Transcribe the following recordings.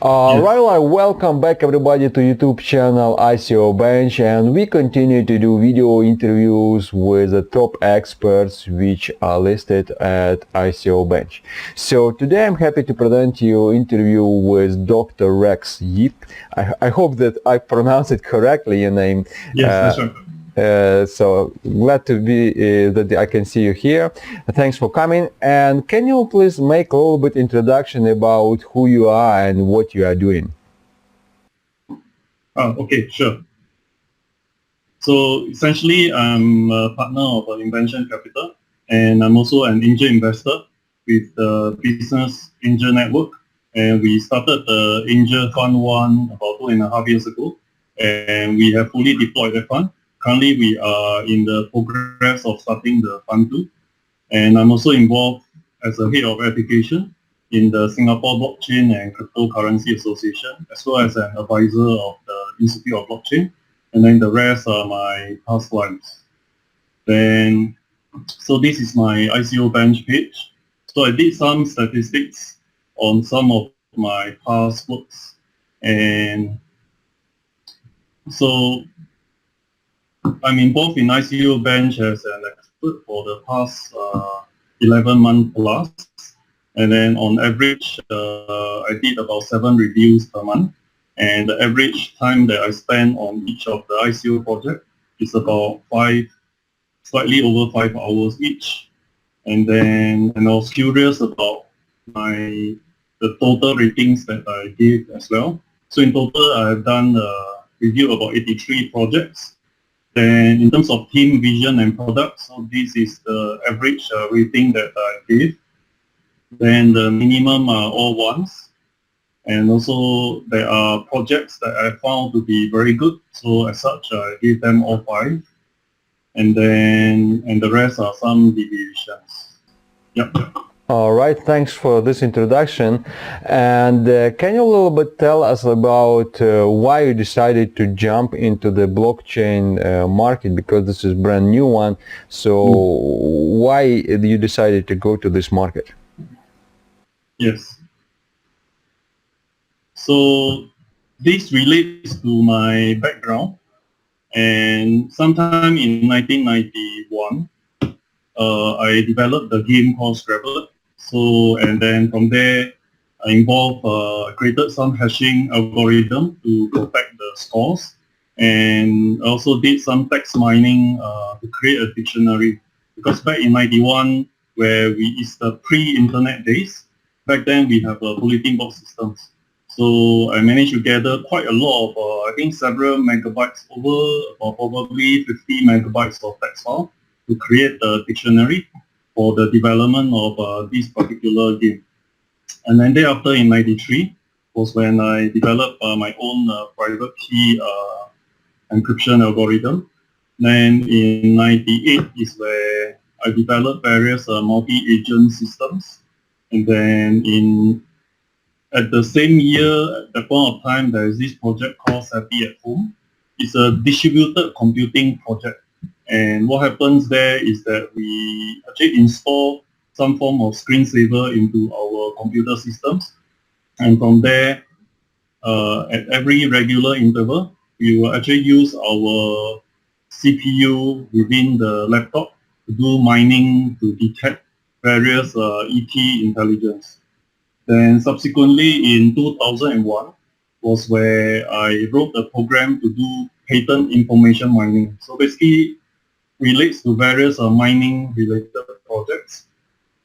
Right, welcome back everybody to YouTube channel ICObench, and we continue to do video interviews with the top experts which are listed at ICObench. So today I'm happy to present you interview with Dr. Rex Yeap. I hope that I pronounced it correctly, your name. Yes, that's right. So glad to be that I can see you here. Thanks for coming. And can you please make a little bit introduction about who you are and what you are doing? Okay, sure. So essentially, I'm a partner of Invention Capital, and I'm also an angel investor with the Business Angel Network. And we started the Angel Fund 1 about 2.5 years ago, and we have fully deployed that fund. Currently, we are in the progress of starting the Fund 2, and I'm also involved as a head of education in the Singapore Blockchain and Cryptocurrency Association, as well as an advisor of the Institute of Blockchain. And then the rest are my past lives. Then, so this is my ICObench page. So I did some statistics on some of my past works. And so I'm involved in ICObench as an expert for the past 11 months plus. And then on average, I did about 7 reviews per month. And the average time that I spend on each of the ICO project is about slightly over 5 hours each. And then I was curious about the total ratings that I gave as well. So in total, I've done a review about 83 projects. Then in terms of team, vision, and product, so this is the average rating that I gave. Then the minimum are all ones. And also there are projects that I found to be very good. So as such, I gave them all 5. And the rest are some deviations. Yep. All right, thanks for this introduction. And can you a little bit tell us about why you decided to jump into the blockchain market, because this is a brand new one. So why you decided to go to this market? Yes. So this relates to my background. And sometime in 1991, I developed the game called Scrabble. So, and then from there, I created some hashing algorithm to protect the scores, and also did some text mining to create a dictionary. Because back in 91, where it's the pre-internet days, back then we have bulletin board systems. So I managed to gather quite a lot of, I think several megabytes, or probably 50 megabytes of text file to create a dictionary for the development of this particular game. And then thereafter in 93 was when I developed my own private key encryption algorithm. Then in 98 is where I developed various multi-agent systems. And then at the same year, at the point of time, there is this project called Happy at Home. It's a distributed computing project. And what happens there is that we actually install some form of screensaver into our computer systems. And from there, at every regular interval, we will actually use our CPU within the laptop to do mining to detect various ET intelligence. Then subsequently in 2001 was where I wrote a program to do patent information mining. So basically relates to various mining related projects.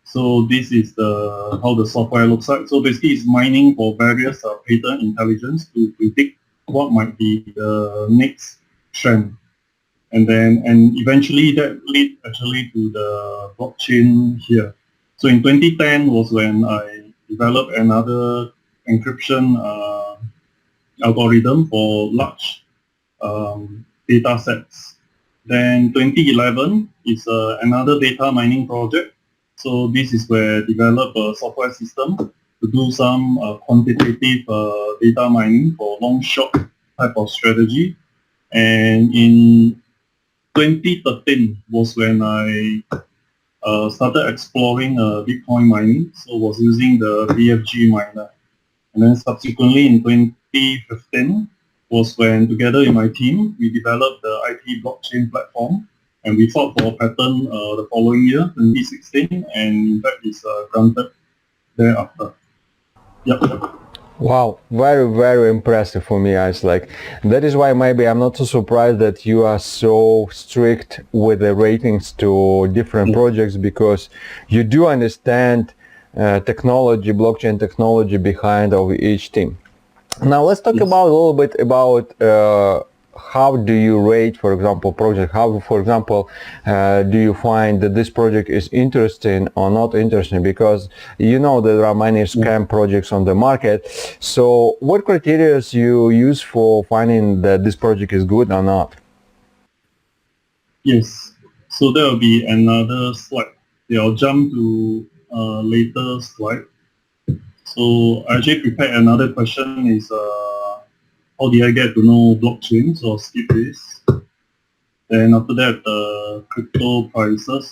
So this is how the software looks like. So basically it's mining for various patent intelligence to predict what might be the next trend. And eventually that led actually to the blockchain here. So in 2010 was when I developed another encryption algorithm for large data sets. Then 2011 is another data mining project. So this is where I developed a software system to do some quantitative data mining for long-short type of strategy. And in 2013 was when I started exploring Bitcoin mining. So was using the BFG miner. And then subsequently in 2015 was when, together with my team, we developed the IT blockchain platform, and we fought for a patent the following year, 2016, and in fact it's granted thereafter. Yep. Wow, very, very impressive for me. It's like, that is why maybe I'm not so surprised that you are so strict with the ratings to different projects, because you do understand technology, blockchain technology behind of each team. Now let's talk about a little bit about how do you rate, for example, project? How, for example, do you find that this project is interesting or not interesting? Because you know there are many scam projects on the market. So what criteria you use for finding that this project is good or not? Yes. So there will be another slide. I'll jump to a later slide. So I actually prepared another question is how did I get to know blockchain? So I'll skip this. Then after that, crypto prices.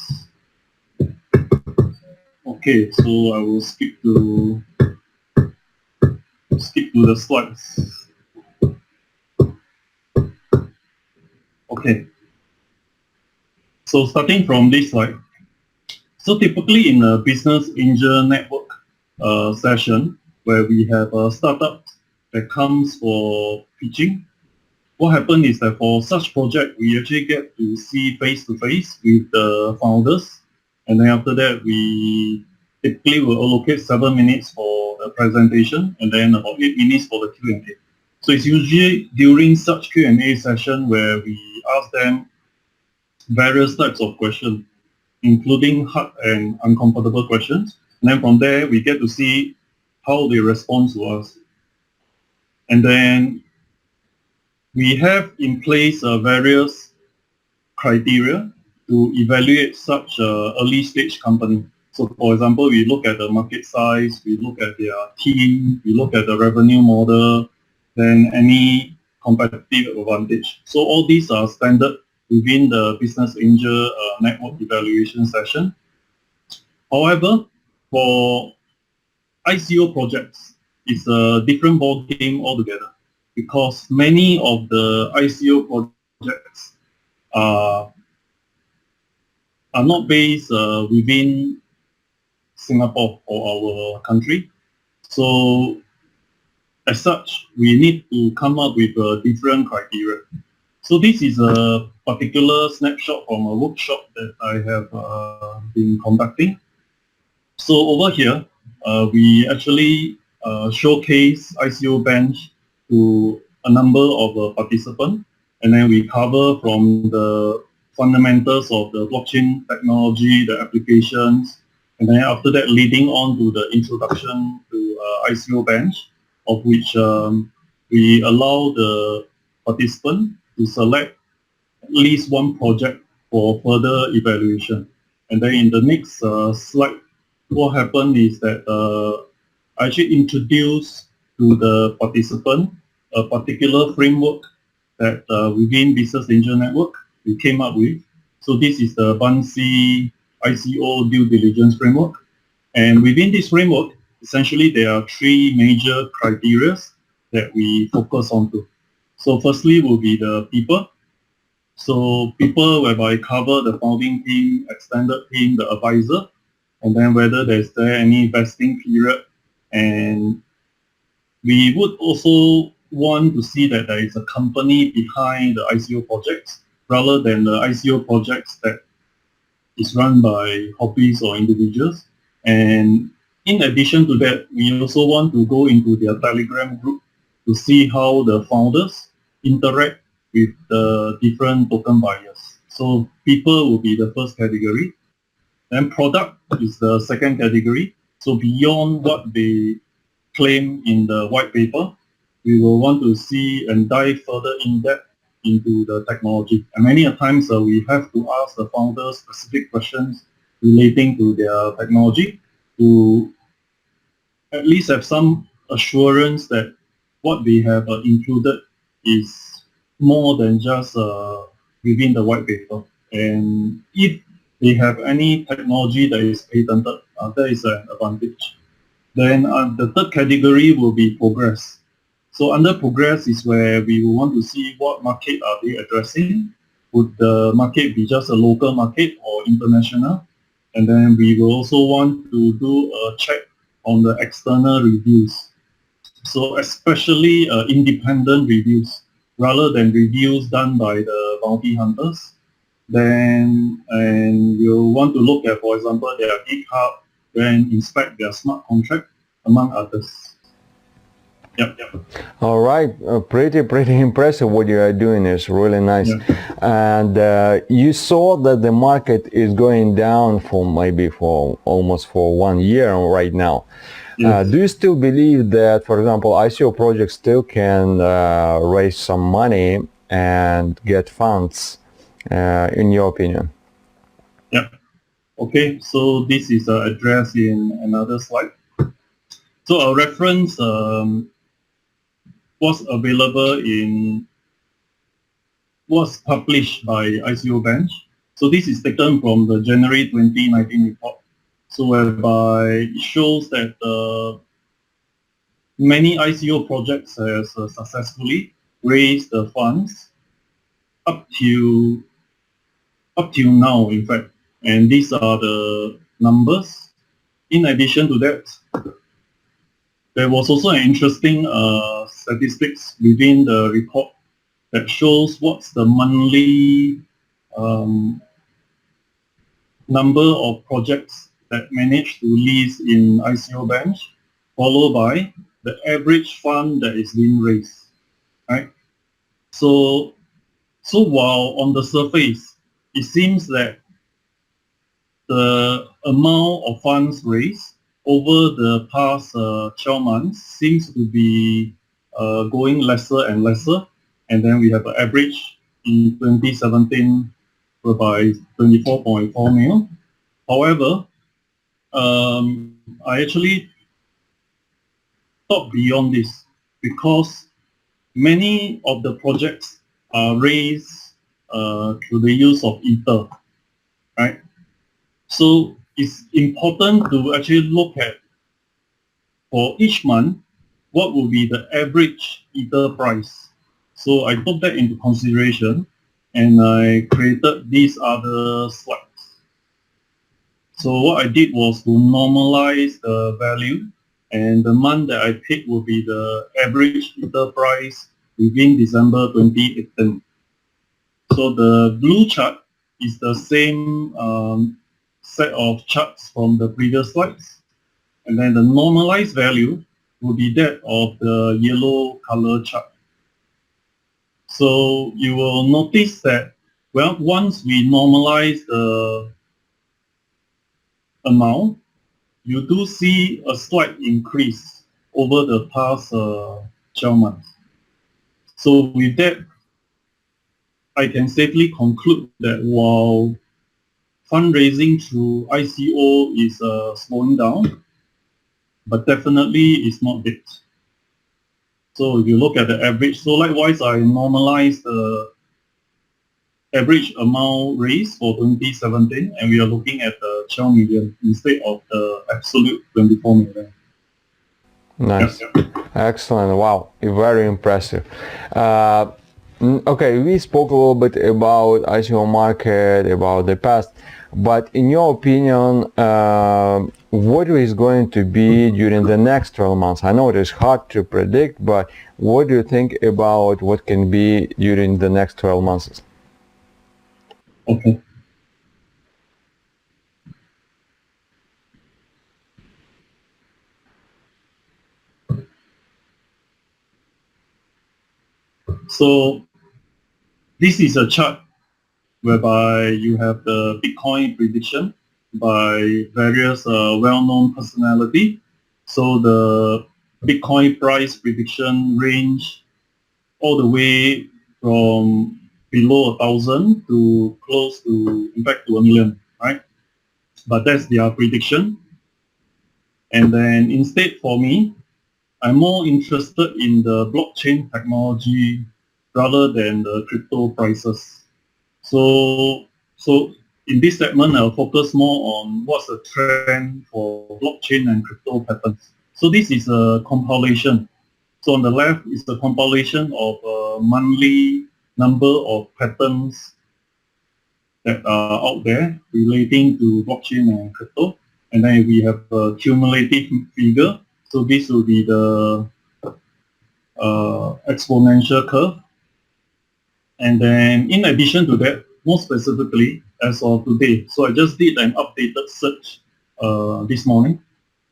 Okay, so I will skip to the slides. Okay. So starting from this slide. So typically in a business angel network session where we have a startup that comes for pitching, what happens is that for such project, we actually get to see face-to-face with the founders. And then after that, we typically will allocate 7 minutes for the presentation and then about 8 minutes for the Q&A. So it's usually during such Q&A session where we ask them various types of questions, including hard and uncomfortable questions. And then from there, we get to see how they respond to us. And then we have in place various criteria to evaluate such early stage company. So for example, we look at the market size, we look at their team, we look at the revenue model, then any competitive advantage. So all these are standard within the business angel network evaluation session. However, for ICO projects, it's a different ball game altogether, because many of the ICO projects are not based within Singapore or our country. So as such, we need to come up with a different criteria. So this is a particular snapshot from a workshop that I have been conducting. So over here, we actually showcase ICObench to a number of participants, and then we cover from the fundamentals of the blockchain technology, the applications, and then after that leading on to the introduction to ICObench, of which we allow the participant to select at least one project for further evaluation. And then in the next slide, what happened is that I actually introduced to the participant a particular framework that within Business Angel Network we came up with. So this is the BANSI ICO due diligence framework. And within this framework, essentially there are three major criteria that we focus on to. So firstly will be the people. So people whereby cover the founding team, extended team, the advisor, and then whether there's any vesting period. And we would also want to see that there is a company behind the ICO projects rather than the ICO projects that is run by hobbies or individuals. And in addition to that, we also want to go into their Telegram group to see how the founders interact with the different token buyers. So people will be the first category. Then product is the second category. So beyond what they claim in the white paper, we will want to see and dive further in depth into the technology. And many a times we have to ask the founders specific questions relating to their technology to at least have some assurance that what they have included is more than just within the white paper. And if they have any technology that is patented, that is an advantage. Then the third category will be progress. So under progress is where we will want to see what market are they addressing. Would the market be just a local market or international? And then we will also want to do a check on the external reviews. So especially independent reviews rather than reviews done by the bounty hunters. Then, and you'll want to look at, for example, their GitHub, then inspect their smart contract, among others. Yep. All right, pretty impressive what you are doing. Is really nice. Yeah. And you saw that the market is going down for maybe for almost for 1 year right now. Yes. Do you still believe that, for example, ICO projects still can raise some money and get funds, in your opinion? Yeah. Okay, so this is addressed in another slide. So I'll reference what's available in what's published by ICObench. So this is taken from the January 2019 report. So whereby it shows that many ICO projects has successfully raised the funds up till now, in fact. And these are the numbers. In addition to that, there was also an interesting statistics within the report that shows what's the monthly number of projects that manage to list in ICObench, followed by the average fund that is being raised, right? So while on the surface, it seems that the amount of funds raised over the past 12 months seems to be going lesser and lesser. And then we have an average in 2017 whereby 24.4 mil. However, I actually thought beyond this because many of the projects are raised through the use of Ether, right? So it's important to actually look at for each month, what will be the average Ether price. So I took that into consideration and I created these other slides. So what I did was to normalize the value, and the month that I picked will be the average Ether price within December 2018. So the blue chart is the same set of charts from the previous slides. And then the normalized value will be that of the yellow color chart. So you will notice that, well, once we normalize the amount, you do see a slight increase over the past 12 months. So with that, I can safely conclude that while fundraising through ICO is slowing down, but definitely it's not big. So if you look at the average, so likewise I normalized the average amount raised for 2017, and we are looking at the 12 million instead of the absolute 24 million. Nice. Yep. Excellent. Wow, very impressive. Okay, we spoke a little bit about ICO market, about the past, but in your opinion, what is going to be during the next 12 months? I know it is hard to predict, but what do you think about what can be during the next 12 months? Okay. So this is a chart whereby you have the Bitcoin prediction by various well-known personality. So the Bitcoin price prediction range all the way from below 1,000 to close to, in fact, to 1 million, right? But that's their prediction. And then instead for me, I'm more interested in the blockchain technology rather than the crypto prices. So in this segment, I'll focus more on what's the trend for blockchain and crypto patterns. So this is a compilation. So on the left is the compilation of a monthly number of patterns that are out there relating to blockchain and crypto. And then we have a cumulative figure. So this will be the exponential curve. And then in addition to that, more specifically, as of today, so I just did an updated search this morning.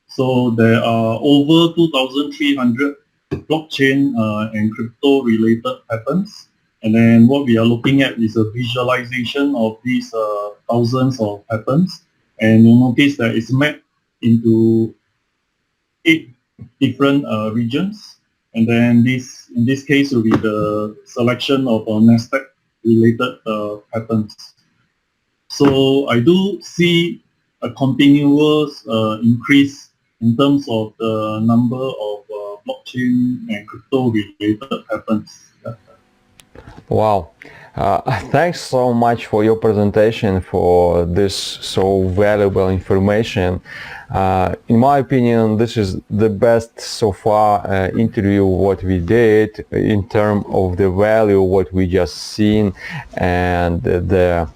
So there are over 2,300 blockchain and crypto related patterns. And then what we are looking at is a visualization of these thousands of patterns. And you'll notice that it's mapped into 8 different regions. And then this, in this case, will be the selection of NASDAQ related patterns. So I do see a continuous increase in terms of the number of blockchain and crypto related patterns. Yeah. Wow. Thanks so much for your presentation, for this so valuable information. In my opinion, this is the best so far interview what we did in terms of the value what we just seen and the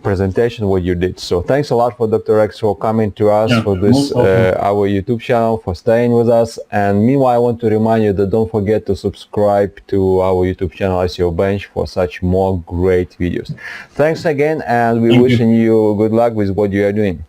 presentation what you did. So thanks a lot for Dr. X for coming to us for this our YouTube channel, for staying with us. And meanwhile, I want to remind you that don't forget to subscribe to our YouTube channel ICObench for such more great videos. Thanks again, and we're wishing you good luck with what you are doing.